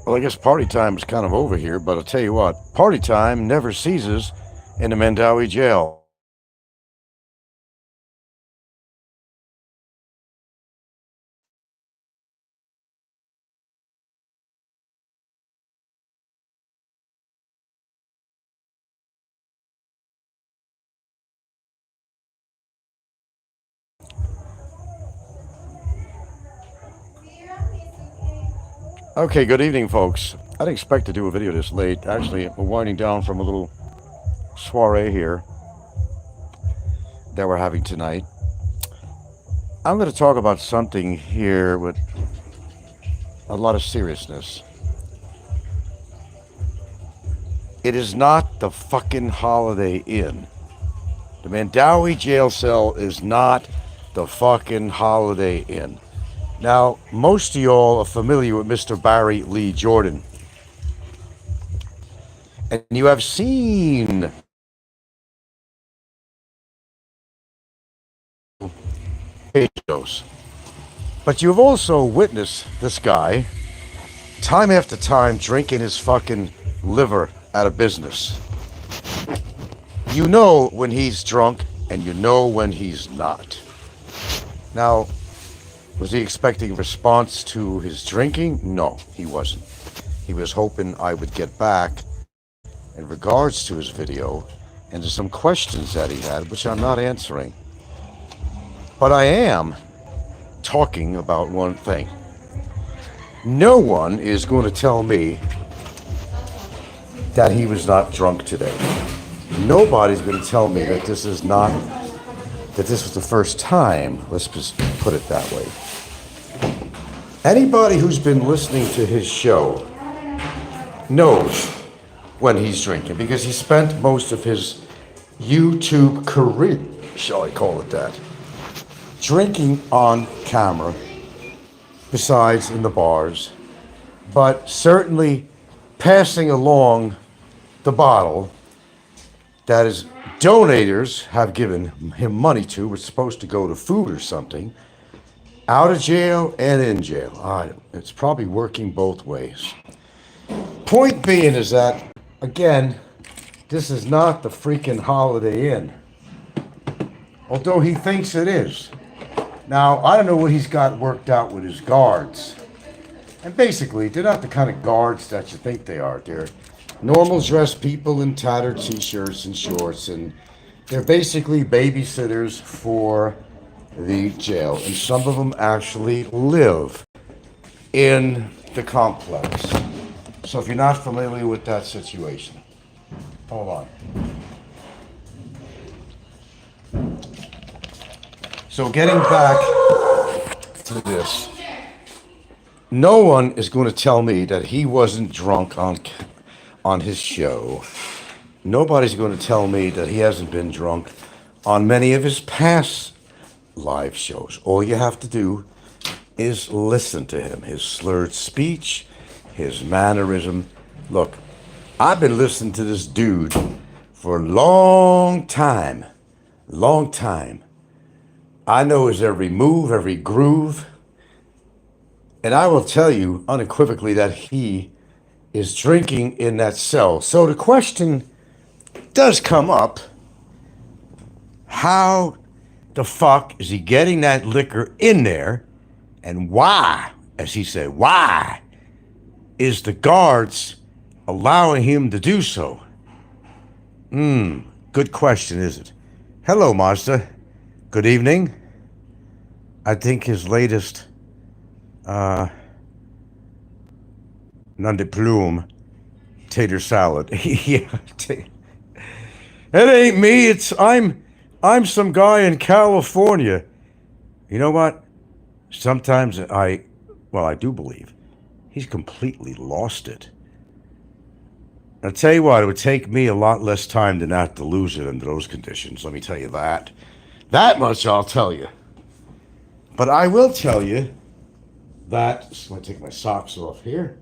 Well, I guess party time is kind of over here, but I'll tell you what, party time never ceases in the Mandawi jail. Okay, good evening, folks. I didn't expect to do a video this late. Actually, we're winding down from a little soiree here that we're having tonight. I'm going to talk about something here with a lot of seriousness. It is not the fucking Holiday Inn. The Mandawi jail cell is not the fucking Holiday Inn. Now, most of y'all are familiar with Mr. Barry Lee Jordan, and you have seen videos, but you've also witnessed this guy time after time drinking his fucking liver out of business. You know when he's drunk, and you know when he's not. Now, was he expecting a response to his drinking? No, he wasn't. He was hoping I would get back in regards to his video and to some questions that he had, which I'm not answering. But I am talking about one thing. No one is going to tell me that he was not drunk today. Nobody's going to tell me that this was the first time. Let's just put it that way. Anybody who's been listening to his show knows when he's drinking because he spent most of his YouTube career, shall I call it that, drinking on camera, besides in the bars, but certainly passing along the bottle that his donators have given him money to, was supposed to go to food or something, out of jail and in jail. It's probably working both ways. Point being is that, again, this is not the freaking Holiday Inn, although he thinks it is. Now, I don't know what he's got worked out with his guards. And basically, they're not the kind of guards that you think they are. They're normal dressed people in tattered t-shirts and shorts, and they're basically babysitters for the jail. And some of them actually live in the complex. So if you're not familiar with that situation, hold on. So getting back to this, no one is going to tell me that he wasn't drunk on his show. Nobody's going to tell me that he hasn't been drunk on many of his past live shows. All you have to do is listen to him, his slurred speech, his mannerism. Look, I've been listening to this dude for a long time. Long time. I know his every move, every groove. And I will tell you unequivocally that he is drinking in that cell. So the question does come up, how the fuck is he getting that liquor in there? And why, as he said, why is the guards allowing him to do so? Good question, is it? Hello, Mazda. Good evening. I think his latest nom de plume, tater salad. Yeah, it ain't me. I'm some guy in California. You know what? Sometimes I do believe he's completely lost it. I'll tell you what, it would take me a lot less time than that to lose it under those conditions. Let me tell you that. That much I'll tell you. But I will tell you that, just going to take my socks off here.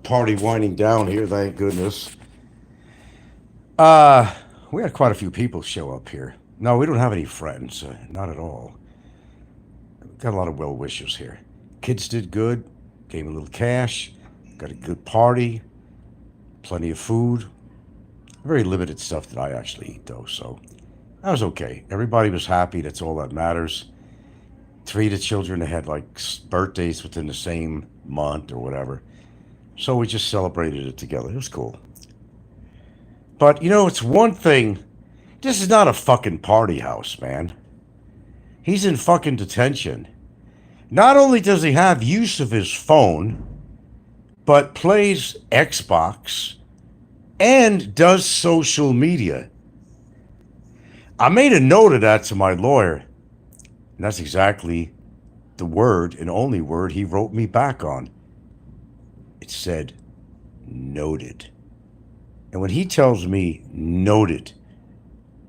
Party winding down here, thank goodness. We had quite a few people show up here. No, we don't have any friends, not at all. Got a lot of well wishers here. Kids did good, gave me a little cash. Got a good party, plenty of food. Very limited stuff that I actually eat, though, so that was okay. Everybody was happy. That's all that matters. Three of the children had like birthdays within the same month or whatever. So we just celebrated it together. It was cool. But, it's one thing. This is not a fucking party house, man. He's in fucking detention. Not only does he have use of his phone, but plays Xbox and does social media. I made a note of that to my lawyer, and that's exactly the word and only word he wrote me back on. It said, noted. And when he tells me noted,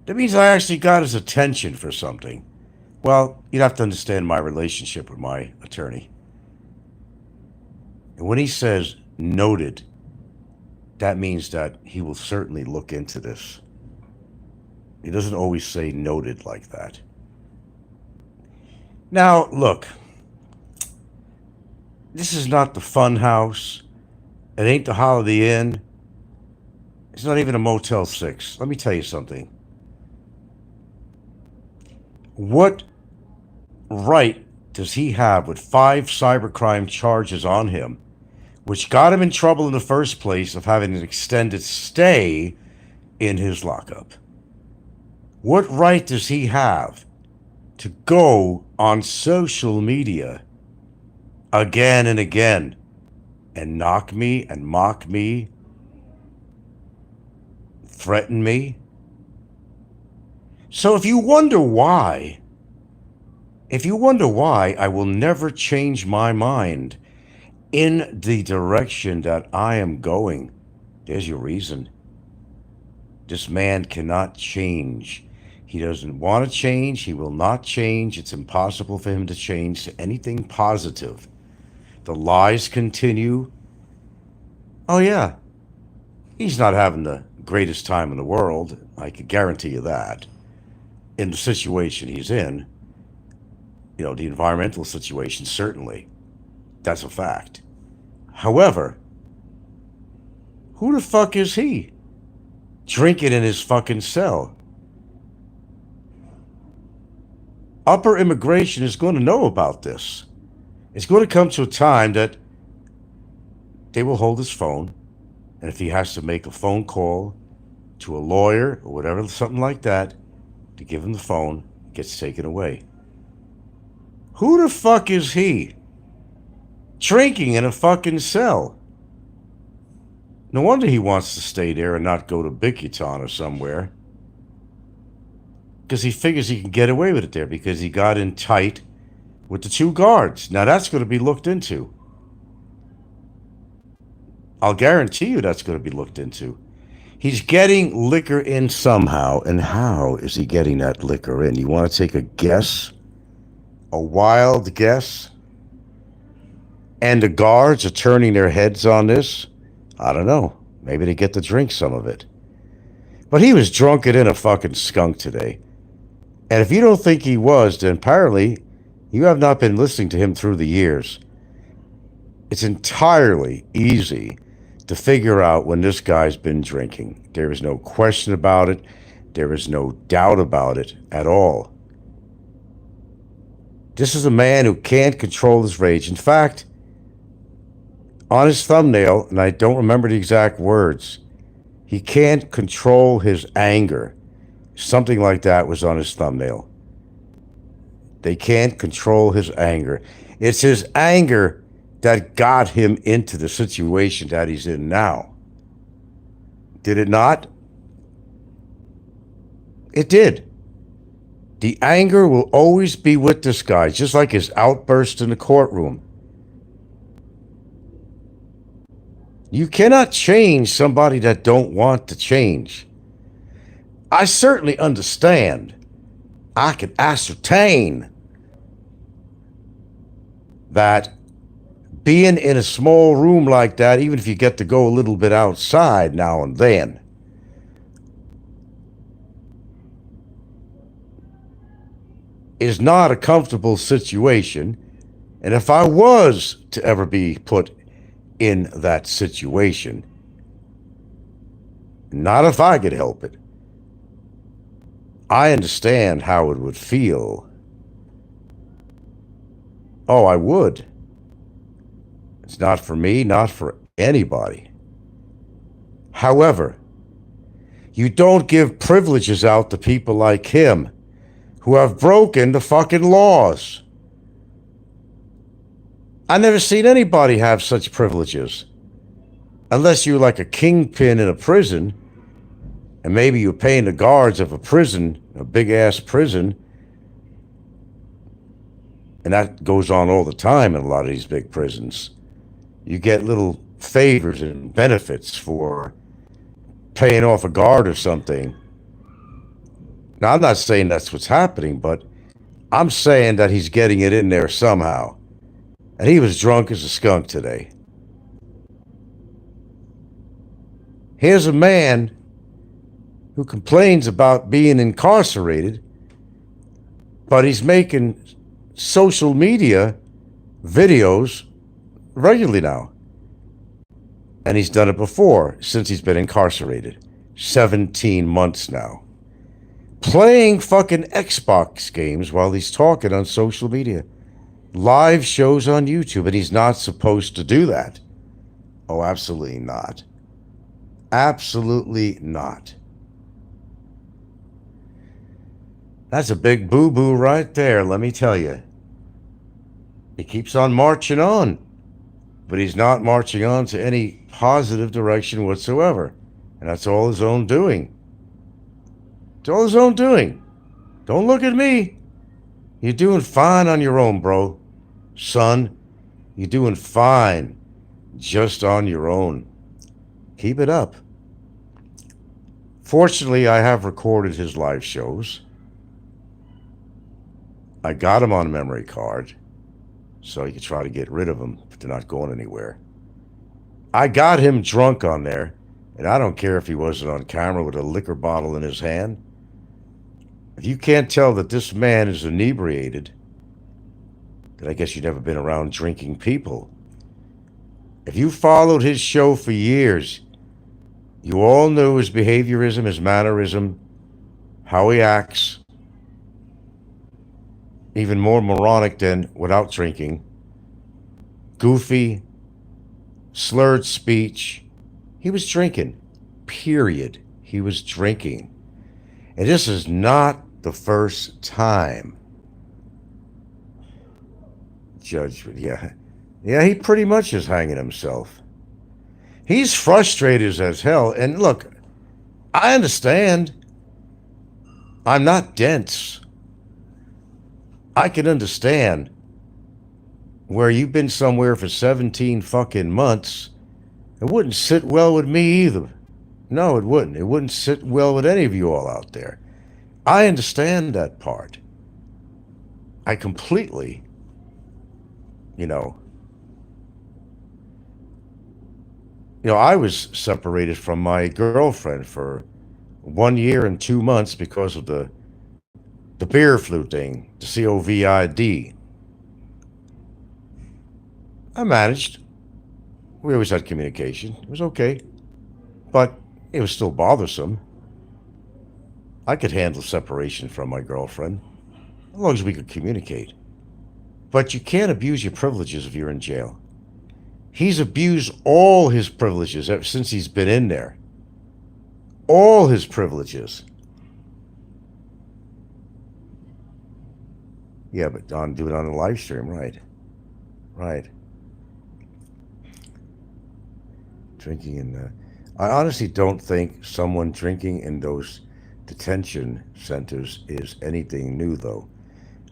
that means I actually got his attention for something. Well, you'd have to understand my relationship with my attorney. And when he says noted, that means that he will certainly look into this. He doesn't always say noted like that. Now, look, this is not the fun house. It ain't the Holiday Inn. It's not even a Motel 6. Let me tell you something. What right does he have with 5 cybercrime charges on him, which got him in trouble in the first place of having an extended stay in his lockup? What right does he have to go on social media again and again and knock me and mock me, threaten me? So if you wonder why I will never change my mind in the direction that I am going, there's your reason. This man cannot change. He doesn't want to change. He will not change. It's impossible for him to change to anything positive. The lies continue. Oh, yeah. He's not having the greatest time in the world. I can guarantee you that. In the situation he's in, the environmental situation, certainly. That's a fact. However, who the fuck is he? Drinking in his fucking cell. Upper immigration is going to know about this. It's going to come to a time that they will hold his phone, and if he has to make a phone call to a lawyer or whatever, something like that, to give him the phone, it gets taken away. Who the fuck is he? Drinking in a fucking cell. No wonder he wants to stay there and not go to Bikutan or somewhere. Because he figures he can get away with it there because he got in tight with the 2 guards. Now that's going to be looked into. I'll guarantee you that's going to be looked into. He's getting liquor in somehow. And how is he getting that liquor in? You want to take a guess? A wild guess? And the guards are turning their heads on this? I don't know. Maybe they get to drink some of it. But he was drunker than a fucking skunk today. And if you don't think he was, then apparently you have not been listening to him through the years. It's entirely easy to figure out when this guy's been drinking. There is no question about it. There is no doubt about it at all. This is a man who can't control his rage. In fact, on his thumbnail, and I don't remember the exact words, he can't control his anger. Something like that was on his thumbnail. They can't control his anger. It's his anger that got him into the situation that he's in now. Did it not? It did. The anger will always be with this guy, just like his outburst in the courtroom. You cannot change somebody that don't want to change. I certainly understand. I can ascertain that being in a small room like that, even if you get to go a little bit outside now and then, is not a comfortable situation. And if I was to ever be put in that situation. Not if I could help it. I understand how it would feel. Oh, I would. It's not for me, not for anybody. However, you don't give privileges out to people like him who have broken the fucking laws. I never seen anybody have such privileges. Unless you're like a kingpin in a prison, and maybe you're paying the guards of a prison, a big ass prison, and that goes on all the time in a lot of these big prisons. You get little favors and benefits for paying off a guard or something. Now, I'm not saying that's what's happening, but I'm saying that he's getting it in there somehow. And he was drunk as a skunk today. Here's a man who complains about being incarcerated, but he's making social media videos regularly now. And he's done it before since he's been incarcerated. 17 months now. Playing fucking Xbox games while he's talking on social media. Live shows on YouTube, and he's not supposed to do that. Oh, absolutely not. Absolutely not. That's a big boo-boo right there, let me tell you. He keeps on marching on, but he's not marching on to any positive direction whatsoever. And that's all his own doing. It's all his own doing. Don't look at me. You're doing fine on your own, bro. Son, you're doing fine just on your own. Keep it up. Fortunately, I have recorded his live shows. I got him on a memory card, so you can try to get rid of them, but they're not going anywhere. I got him drunk on there, and I don't care if he wasn't on camera with a liquor bottle in his hand. If you can't tell that this man is inebriated, then I guess you've never been around drinking people. If you followed his show for years, you all knew his behaviorism, his mannerism, how he acts. Even more moronic than without drinking. Goofy, slurred speech. He was drinking, period. He was drinking. And this is not the first time. Judgment, yeah. Yeah, he pretty much is hanging himself. He's frustrated as hell. And look, I understand. I'm not dense. I can understand where you've been somewhere for 17 fucking months. It wouldn't sit well with me either. No, it wouldn't. It wouldn't sit well with any of you all out there. I understand that part. I completely, I was separated from my girlfriend for 1 year and 2 months because of the beer flu thing, the COVID. I managed. We always had communication. It was okay. But it was still bothersome. I could handle separation from my girlfriend, as long as we could communicate. But you can't abuse your privileges if you're in jail. He's abused all his privileges ever since he's been in there. All his privileges. Yeah, but Don, do it on the live stream, right? Right. Drinking in I honestly don't think someone drinking in those detention centers is anything new, though.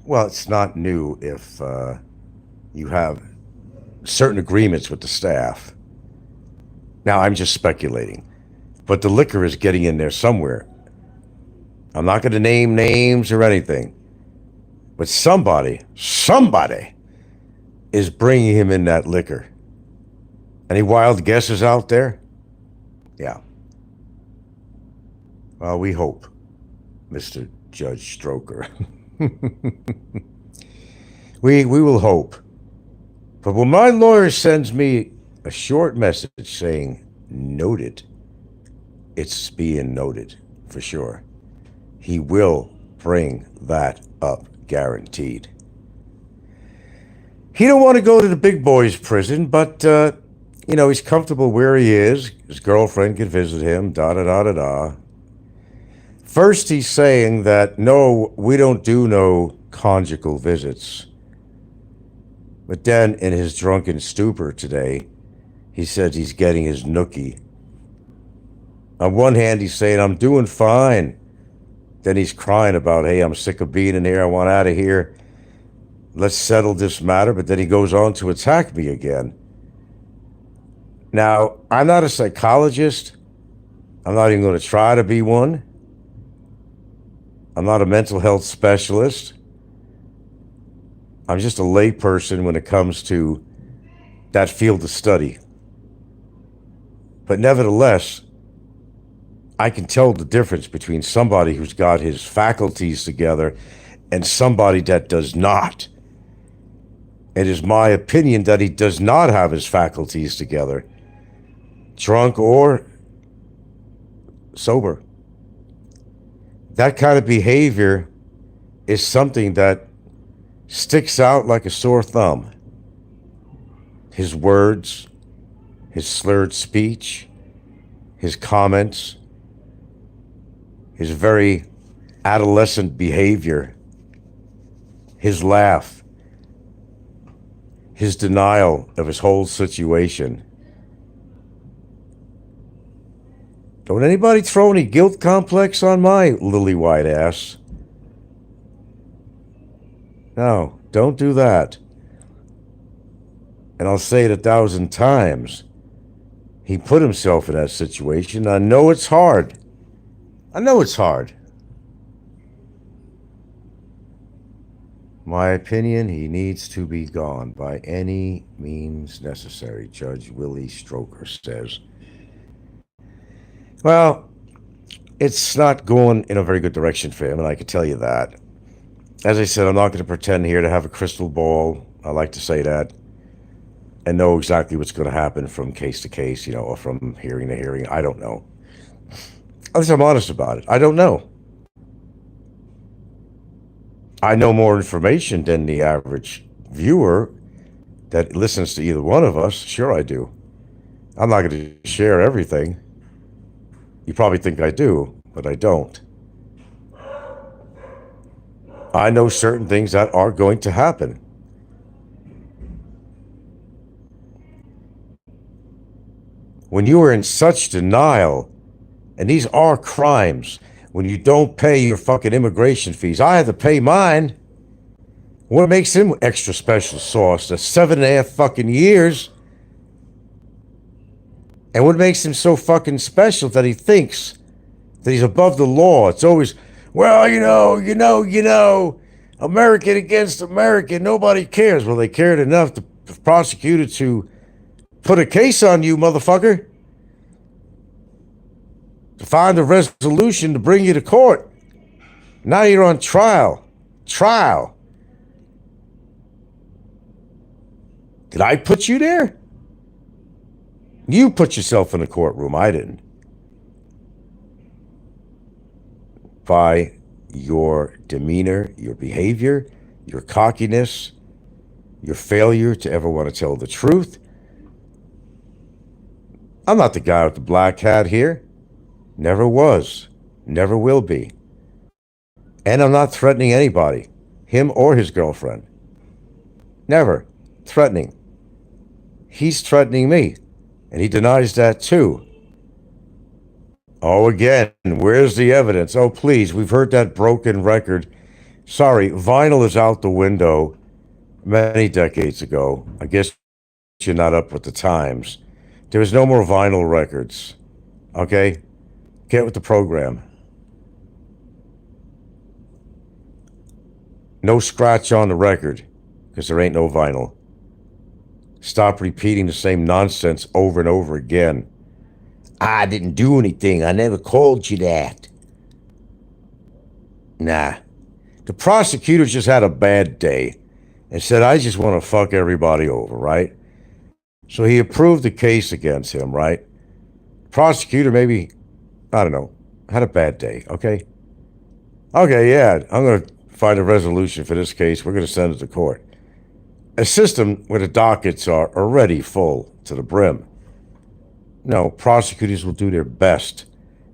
Well, it's not new if you have certain agreements with the staff. Now, I'm just speculating. But the liquor is getting in there somewhere. I'm not going to name names or anything. But somebody is bringing him in that liquor. Any wild guesses out there? Yeah. Well, we hope, Mr. Judge Stroker. we will hope. But when my lawyer sends me a short message saying, noted. It's being noted for sure. He will bring that up, guaranteed. He don't want to go to the big boys' prison, but, he's comfortable where he is. His girlfriend can visit him, da-da-da-da-da. First, he's saying that, no, we don't do no conjugal visits. But then, in his drunken stupor today, he said he's getting his nookie. On one hand, he's saying, I'm doing fine. Then he's crying about, hey, I'm sick of being in here. I want out of here. Let's settle this matter. But then he goes on to attack me again. Now, I'm not a psychologist. I'm not even going to try to be one. I'm not a mental health specialist. I'm just a layperson when it comes to that field of study. But nevertheless, I can tell the difference between somebody who's got his faculties together and somebody that does not. It is my opinion that he does not have his faculties together, drunk or sober. That kind of behavior is something that sticks out like a sore thumb. His words, his slurred speech, his comments, his very adolescent behavior, his laugh, his denial of his whole situation. Don't anybody throw any guilt complex on my lily white ass. No, don't do that. And I'll say it 1,000 times. He put himself in that situation. I know it's hard. I know it's hard. My opinion, he needs to be gone by any means necessary, Judge Willie Stroker says. Well, it's not going in a very good direction for him, and I can tell you that. As I said, I'm not going to pretend here to have a crystal ball. I like to say that. And know exactly what's going to happen from case to case, or from hearing to hearing. I don't know. At least I'm honest about it. I don't know. I know more information than the average viewer that listens to either one of us. Sure I do. I'm not going to share everything. You probably think I do, but I don't. I know certain things that are going to happen. When you are in such denial, and these are crimes, when you don't pay your fucking immigration fees. I had to pay mine. What makes him extra special sauce? That's 7.5 fucking years. And what makes him so fucking special that he thinks that he's above the law? It's always, well, American against American, nobody cares. Well, they cared enough to prosecute it to put a case on you, motherfucker. To find a resolution to bring you to court. Now you're on trial. Trial. Did I put you there? You put yourself in the courtroom. I didn't. By your demeanor, your behavior, your cockiness, your failure to ever want to tell the truth. I'm not the guy with the black hat here. Never was. Never will be. And I'm not threatening anybody, him or his girlfriend. Never. Threatening. He's threatening me. And he denies that too. Oh, again, where's the evidence? Oh, please, we've heard that broken record. Sorry, vinyl is out the window many decades ago. I guess you're not up with the times. There is no more vinyl records. Okay? Get with the program. No scratch on the record, because there ain't no vinyl. Stop repeating the same nonsense over and over again. I didn't do anything. I never called you that. Nah. The prosecutor just had a bad day and said, I just want to fuck everybody over, right? So he approved the case against him, right? Prosecutor maybe, I don't know, had a bad day, okay? Okay, yeah, I'm going to find a resolution for this case. We're going to send it to court. A system where the dockets are already full to the brim. No, prosecutors will do their best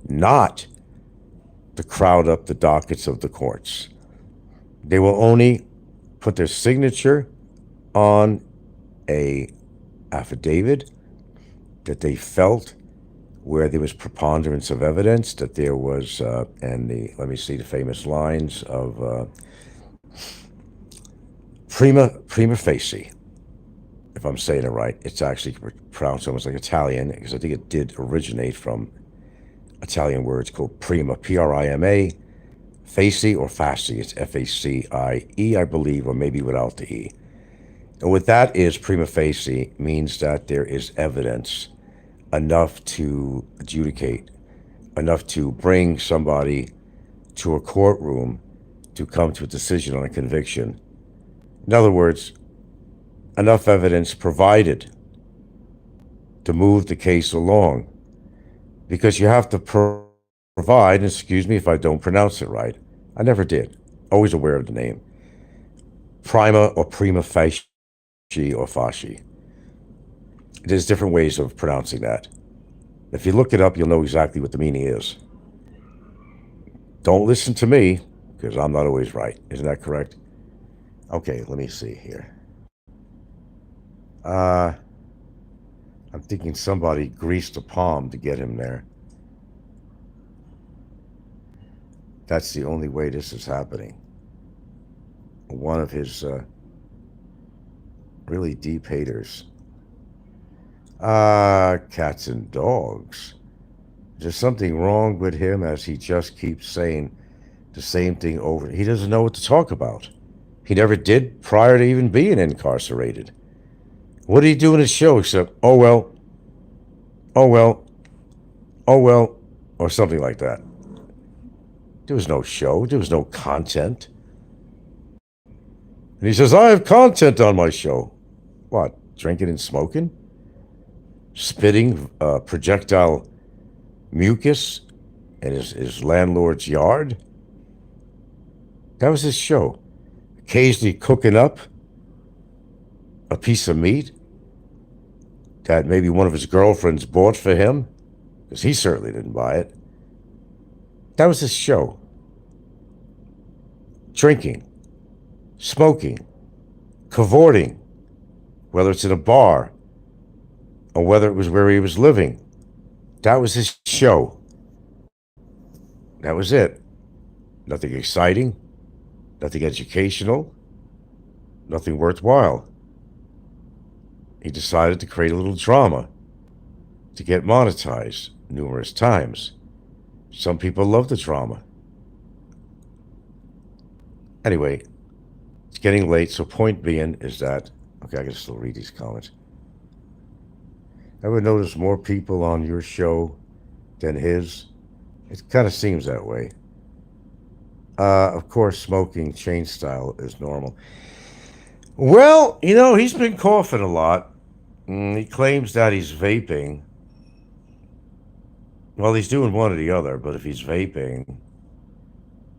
not to crowd up the dockets of the courts. They will only put their signature on a affidavit that they felt where there was preponderance of evidence that there was, and the let me see the famous lines of prima facie. If I'm saying it right, it's actually pronounced almost like Italian because I think it did originate from Italian words called prima, Prima, facie or facie. It's Facie, I believe, or maybe without the E. And what that is, prima facie, means that there is evidence enough to adjudicate, enough to bring somebody to a courtroom to come to a decision on a conviction. In other words, enough evidence provided to move the case along. Because you have to provide, and excuse me if I don't pronounce it right, I never did, always aware of the name, prima or prima facie or facie. There's different ways of pronouncing that. If you look it up, you'll know exactly what the meaning is. Don't listen to me, because I'm not always right. Isn't that correct? Okay, let me see here. I'm thinking somebody greased a palm to get him there. That's the only way this is happening. One of his really deep haters. Cats and dogs. There's something wrong with him as he just keeps saying the same thing over. He doesn't know what to talk about. He never did prior to even being incarcerated. What did he do in his show except, oh well, oh well, oh well, or something like that? There was no show. There was no content. And he says, I have content on my show. What? Drinking and smoking? Spitting projectile mucus in his landlord's yard? That was his show. Occasionally cooking up a piece of meat that maybe one of his girlfriends bought for him, because he certainly didn't buy it. That was his show. Drinking, smoking, cavorting, whether it's in a bar or whether it was where he was living. That was his show. That was it. Nothing exciting, nothing educational, nothing worthwhile. He decided to create a little drama to get monetized numerous times. Some people love the drama. Anyway, it's getting late, so point being is that, okay, I can still read these comments. Ever notice more people on your show than his? It kind of seems that way. Of course, smoking chain style is normal. Well, he's been coughing a lot. He claims that he's vaping. Well, he's doing one or the other, but if he's vaping,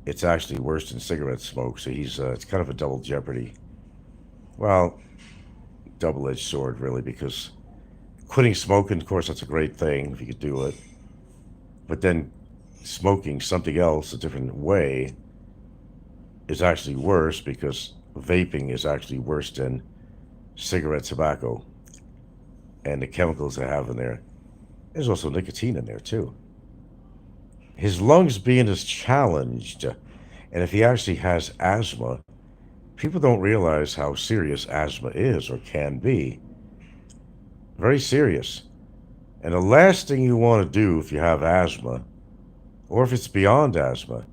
it's actually worse than cigarette smoke. So it's kind of a double jeopardy. Well, double-edged sword, really, because quitting smoking, of course, that's a great thing if you could do it. But then smoking something else a different way is actually worse because vaping is actually worse than cigarette tobacco and the chemicals they have in there. There's also nicotine in there, too. His lungs being as challenged, and if he actually has asthma, people don't realize how serious asthma is or can be. Very serious. And the last thing you want to do if you have asthma, or if it's beyond asthma,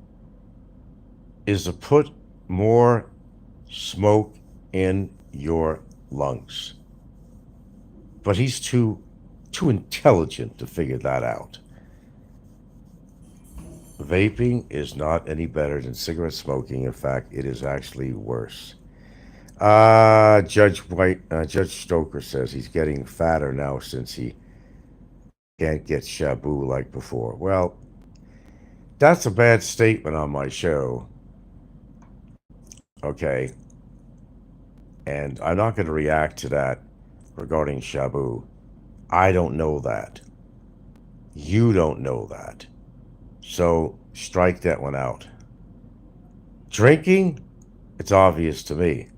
is to put more smoke in your lungs. But he's too intelligent to figure that out. Vaping is not any better than cigarette smoking. In fact, it is actually worse. Judge Stoker says he's getting fatter now since he can't get shabu like before. Well, that's a bad statement on my show, okay? And I'm not going to react to that regarding shabu. I don't know that. You don't know that. So strike that one out. Drinking, it's obvious to me.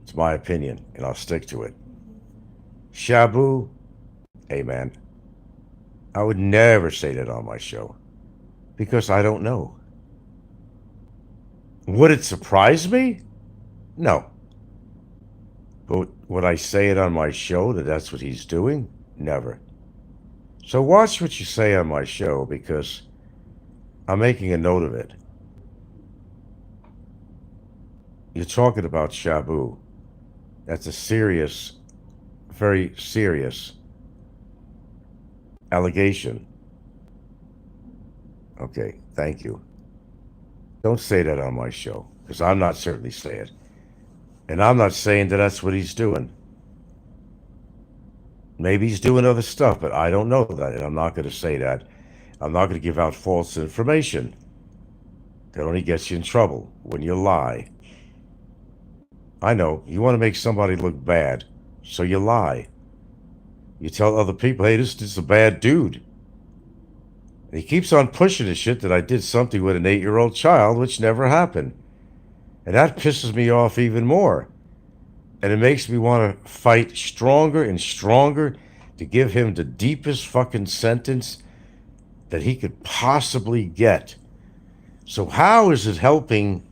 It's my opinion, and I'll stick to it. Shabu, hey man, I would never say that on my show because I don't know. Would it surprise me? No. But would I say it on my show that that's what he's doing? Never. So watch what you say on my show because I'm making a note of it. You're talking about shabu. That's a serious, very serious allegation. Okay, thank you. Don't say that on my show because I'm not certainly saying it. And I'm not saying that that's what he's doing. Maybe he's doing other stuff, but I don't know that, and I'm not going to say that. I'm not going to give out false information. That only gets you in trouble when you lie. I know, you want to make somebody look bad, so you lie. You tell other people, hey, this is a bad dude. And he keeps on pushing the shit that I did something with an 8-year-old child, which never happened. And that pisses me off even more. And it makes me want to fight stronger and stronger to give him the deepest fucking sentence that he could possibly get. So how is it helping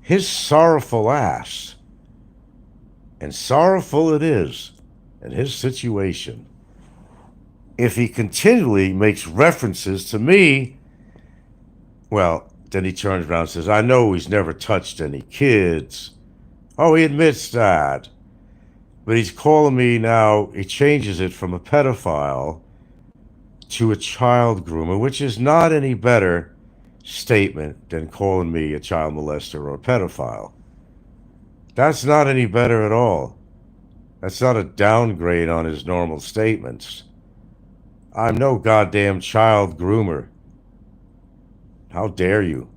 his sorrowful ass? And sorrowful it is in his situation. If he continually makes references to me, well, then he turns around and says, I know he's never touched any kids. Oh, he admits that. But he's calling me now, he changes it from a pedophile to a child groomer, which is not any better statement than calling me a child molester or a pedophile. That's not any better at all. That's not a downgrade on his normal statements. I'm no goddamn child groomer. How dare you?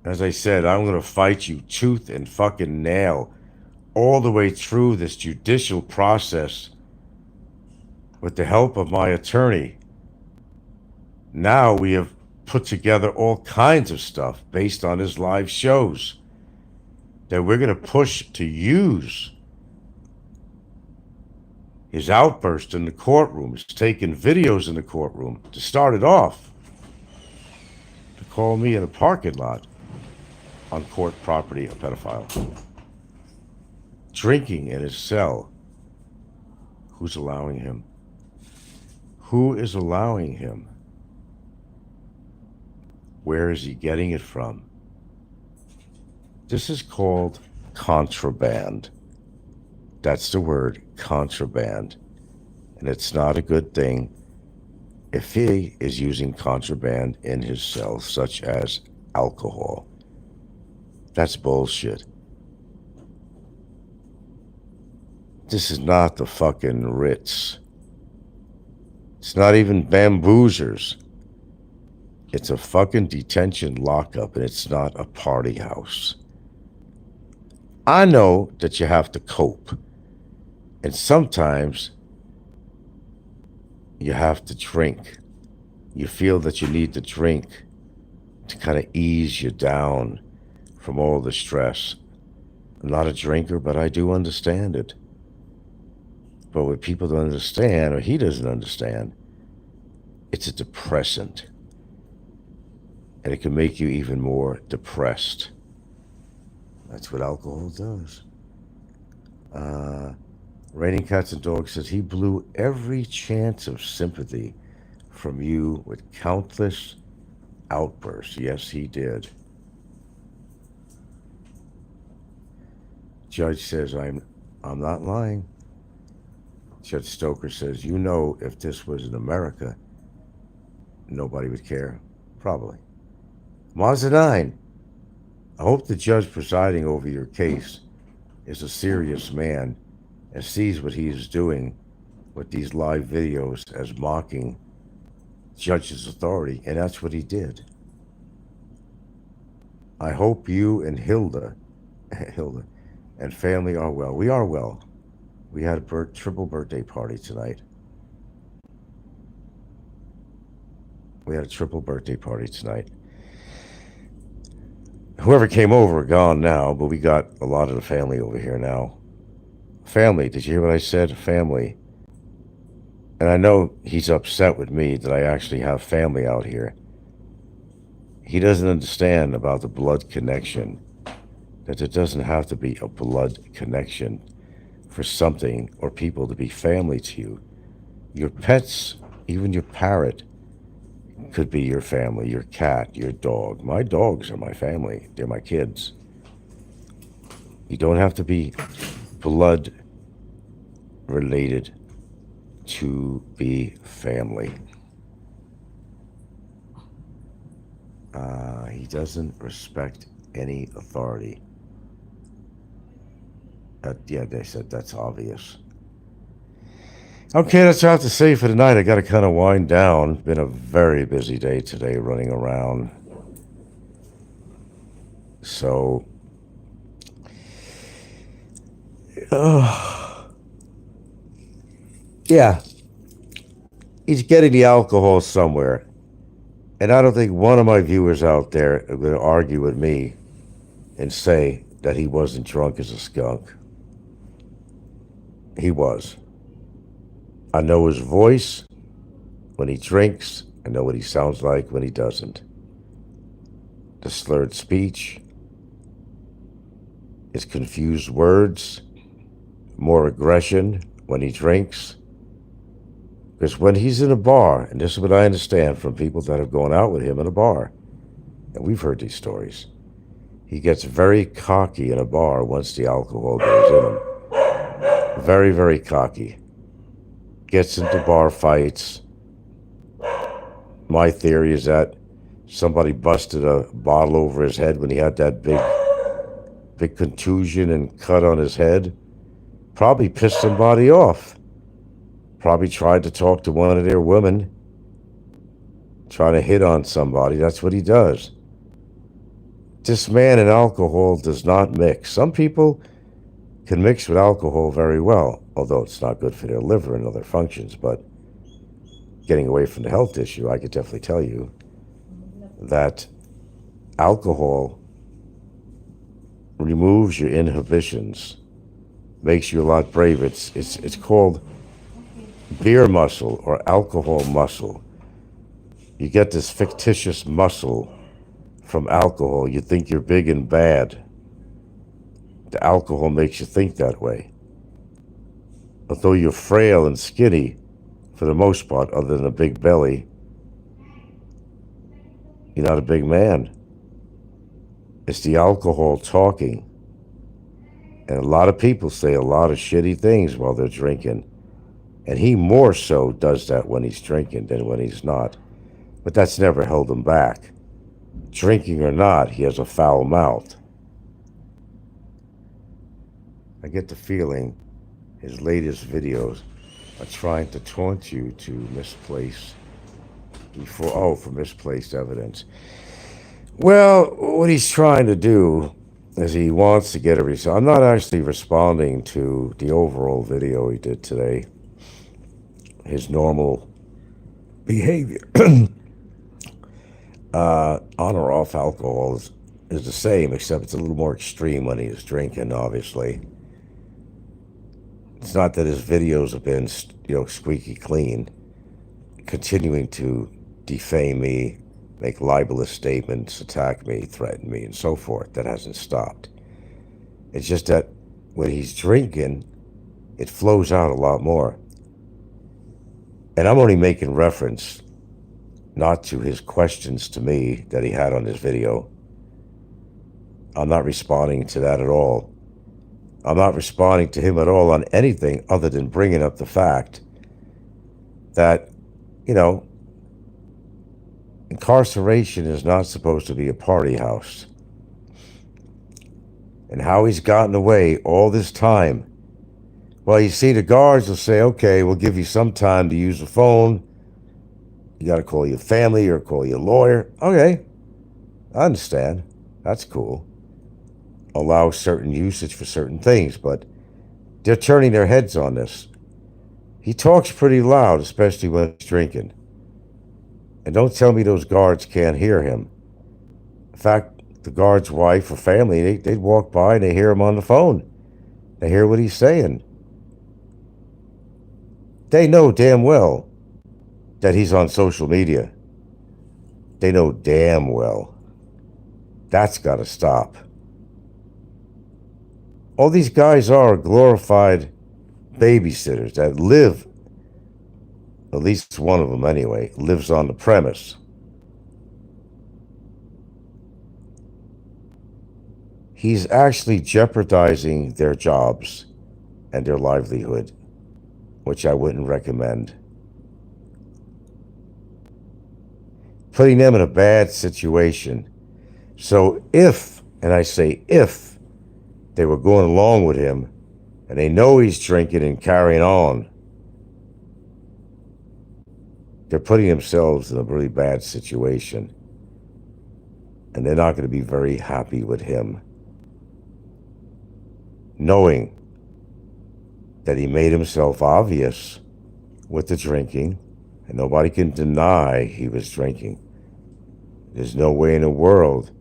As I said, I'm going to fight you tooth and fucking nail all the way through this judicial process with the help of my attorney. Now we have put together all kinds of stuff based on his live shows that we're going to push to use. His outburst in the courtroom, his taking videos in the courtroom to start it off, to call me in a parking lot on court property a pedophile. Drinking in his cell. Who's allowing him? Who is allowing him? Where is he getting it from? This is called contraband. That's the word, contraband. And it's not a good thing if he is using contraband in his cell, such as alcohol. That's bullshit. This is not the fucking Ritz. It's not even Bamboozers. It's a fucking detention lockup, and it's not a party house. I know that you have to cope. And sometimes you have to drink. You feel that you need to drink to kind of ease you down from all the stress. I'm not a drinker, but I do understand it. But what people don't understand, or he doesn't understand, it's a depressant. And it can make you even more depressed. That's what alcohol does. Raining Cats and Dogs says he blew every chance of sympathy from you with countless outbursts. Yes, he did. Judge says, I'm not lying. Judge Stoker says, you know, if this was in America, nobody would care. Probably. Mazda 9, I hope the judge presiding over your case is a serious man and sees what he is doing with these live videos as mocking judge's authority, and that's what he did. I hope you and Hilda, Hilda, and family are well. We are well. We had a triple birthday party tonight. We had a triple birthday party tonight. Whoever came over are gone now, but we got a lot of the family over here now. Family, did you hear what I said? Family. And I know he's upset with me that I actually have family out here. He doesn't understand about the blood connection, that there doesn't have to be a blood connection for something or people to be family to you. Your pets, even your parrot, could be your family, your cat, your dog. My dogs are my family. They're my kids. You don't have to be blood related to be family. He doesn't respect any authority. Yeah, they said that's obvious. Okay, that's all I have to say for tonight. I got to kind of wind down. Been a very busy day today running around. So, yeah, he's getting the alcohol somewhere. And I don't think one of my viewers out there are going to argue with me and say that he wasn't drunk as a skunk. He was. I know his voice when he drinks. I know what he sounds like when he doesn't. The slurred speech, his confused words, more aggression when he drinks. Because when he's in a bar, and this is what I understand from people that have gone out with him in a bar, and we've heard these stories, he gets very cocky in a bar once the alcohol goes in him. Very, very cocky. Gets into bar fights. My theory is that somebody busted a bottle over his head when he had that big contusion and cut on his head. Probably pissed somebody off. Probably tried to talk to one of their women, trying to hit on somebody. That's what he does. This man and alcohol does not mix. Some people can mix with alcohol very well, although it's not good for their liver and other functions. But getting away from the health issue, I could definitely tell you that alcohol removes your inhibitions, makes you a lot braver. It's called beer muscle or alcohol muscle. You get this fictitious muscle from alcohol. You think you're big and bad. The alcohol makes you think that way. Although you're frail and skinny, for the most part, other than a big belly, you're not a big man. It's the alcohol talking. And a lot of people say a lot of shitty things while they're drinking. And he more so does that when he's drinking than when he's not. But that's never held him back. Drinking or not, he has a foul mouth. I get the feeling his latest videos are trying to taunt you to for misplaced evidence. Well, what he's trying to do is he wants to get a result. I'm not actually responding to the overall video he did today. His normal behavior on or off alcohol is the same, except it's a little more extreme when he is drinking, obviously. It's not that his videos have been, squeaky clean, continuing to defame me, make libelous statements, attack me, threaten me, and so forth. That hasn't stopped. It's just that when he's drinking, it flows out a lot more. And I'm only making reference not to his questions to me that he had on his video. I'm not responding to that at all. I'm not responding to him at all on anything other than bringing up the fact that, incarceration is not supposed to be a party house. and how he's gotten away all this time. Well, you see, the guards will say, okay, we'll give you some time to use the phone. You got to call your family or call your lawyer. Okay, I understand. That's cool. Allow certain usage for certain things, but they're turning their heads on this. He talks pretty loud, especially when he's drinking. And don't tell me those guards can't hear him. In fact, the guard's wife or family, they'd walk by and they hear him on the phone. They hear what he's saying. They know damn well that he's on social media. They know damn well. That's got to stop. All these guys are glorified babysitters that live, at least one of them anyway, lives on the premise. He's actually jeopardizing their jobs and their livelihood, which I wouldn't recommend. Putting them in a bad situation. So if, and I say if, they were going along with him and they know he's drinking and carrying on, they're putting themselves in a really bad situation. And they're not going to be very happy with him, knowing that he made himself obvious with the drinking, and nobody can deny he was drinking. There's no way in the world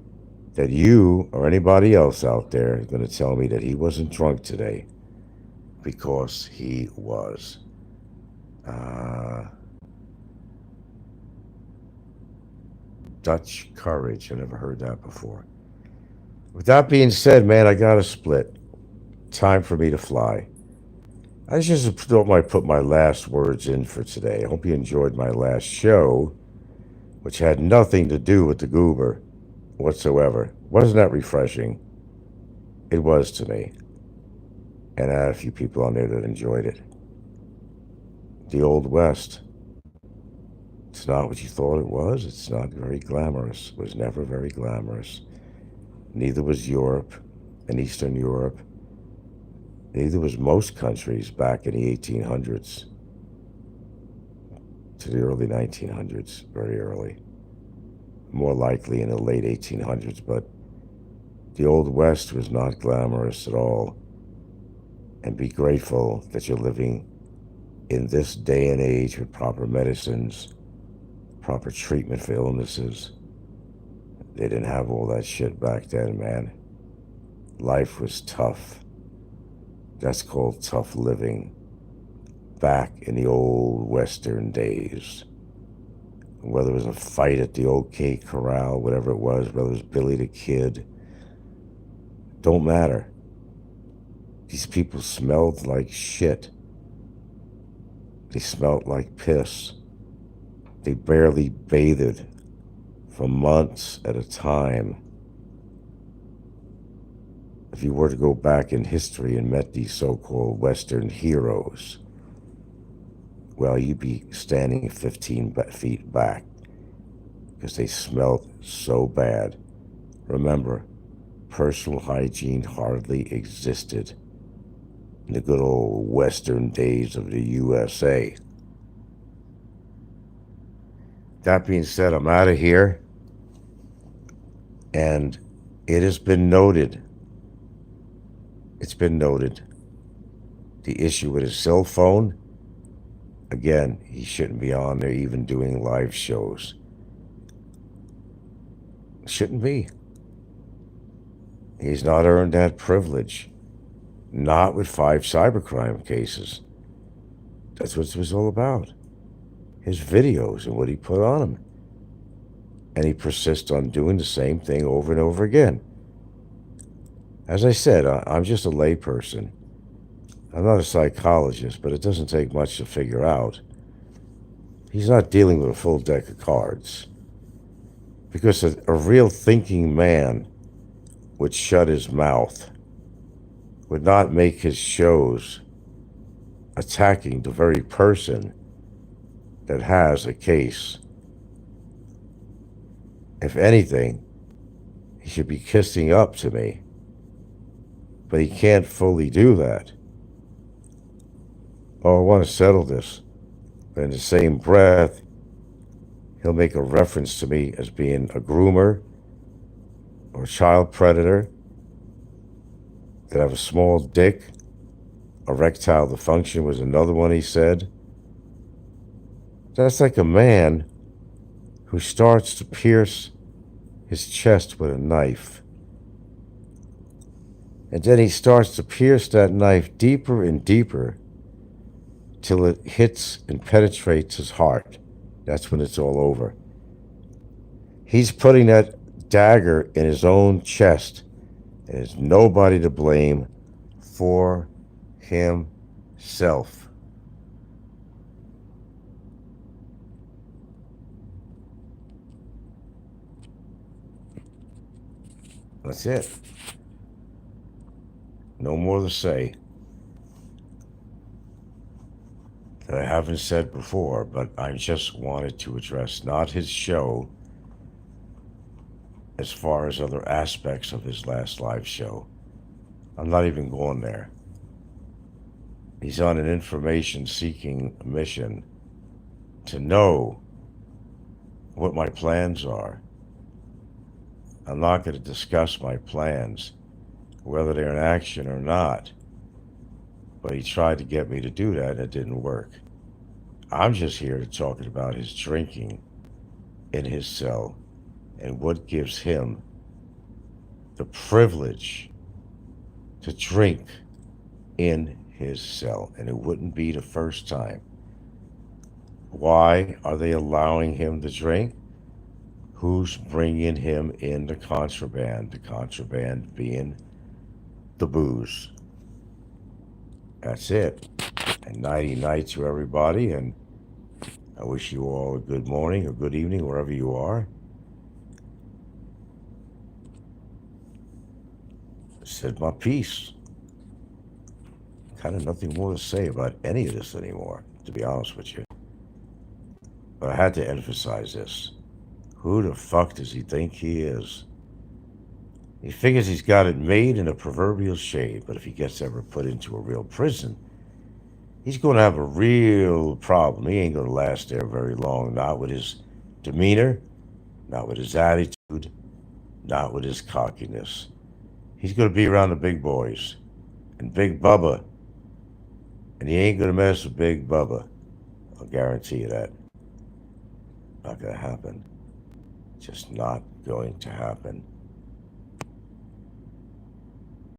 that you or anybody else out there is going to tell me that he wasn't drunk today, because he was. Dutch courage. I never heard that before. With that being said, man, I got to split. Time for me to fly. I just thought I put my last words in for today. I hope you enjoyed my last show, which had nothing to do with the goober whatsoever. Wasn't that refreshing? It was to me. And I had a few people on there that enjoyed it. The Old West. It's not what you thought it was. It's not very glamorous. It was never very glamorous. Neither was Europe and Eastern Europe. Neither was most countries back in the 1800s to the early 1900s, very early. More likely in the late 1800s, but the Old West was not glamorous at all. And be grateful that you're living in this day and age with proper medicines, proper treatment for illnesses. They didn't have all that shit back then, man. Life was tough. That's called tough living. Back in the old Western days. Whether it was a fight at the OK Corral, whatever it was, whether it was Billy the Kid, don't matter. These people smelled like shit. They smelled like piss. They barely bathed for months at a time. If you were to go back in history and met these so-called Western heroes, well, you'd be standing 15 feet back because they smelled so bad. Remember, personal hygiene hardly existed in the good old Western days of the USA. That being said, I'm out of here. And it has been noted. It's been noted. The issue with his cell phone, again, he shouldn't be on there even doing live shows. Shouldn't be. He's not earned that privilege. Not with 5 cybercrime cases. That's what it was all about. His videos and what he put on them. And he persists on doing the same thing over and over again. As I said, I'm just a layperson. I'm not a psychologist, but it doesn't take much to figure out. He's not dealing with a full deck of cards. Because a real thinking man would shut his mouth, would not make his shows attacking the very person that has a case. If anything, he should be kissing up to me but he can't fully do that. Oh, I want to settle this. But in the same breath, he'll make a reference to me as being a groomer or a child predator, that I have a small dick. Erectile dysfunction was another one he said. That's like a man who starts to pierce his chest with a knife. And then he starts to pierce that knife deeper and deeper till it hits and penetrates his heart. That's when it's all over. He's putting that dagger in his own chest, and there's nobody to blame for himself. That's it. No more to say that I haven't said before, but I just wanted to address not his show as far as other aspects of his last live show. I'm not even going there. He's on an information-seeking mission to know what my plans are. I'm not going to discuss my plans, whether they're in action or not. But he tried to get me to do that, and it didn't work. I'm just here to talk about his drinking in his cell and what gives him the privilege to drink in his cell. And it wouldn't be the first time. Why are they allowing him to drink? Who's bringing him in the contraband? The contraband being the booze. That's it. And nighty night to everybody. And I wish you all a good morning or good evening, wherever you are. I said my piece. Kind of nothing more to say about any of this anymore, to be honest with you. But I had to emphasize this. Who the fuck does he think he is? He figures he's got it made in a proverbial shade, but if he gets ever put into a real prison, he's going to have a real problem. He ain't going to last there very long, not with his demeanor, not with his attitude, not with his cockiness. He's going to be around the big boys and Big Bubba, and he ain't going to mess with Big Bubba. I'll guarantee you that. Not going to happen. Just not going to happen.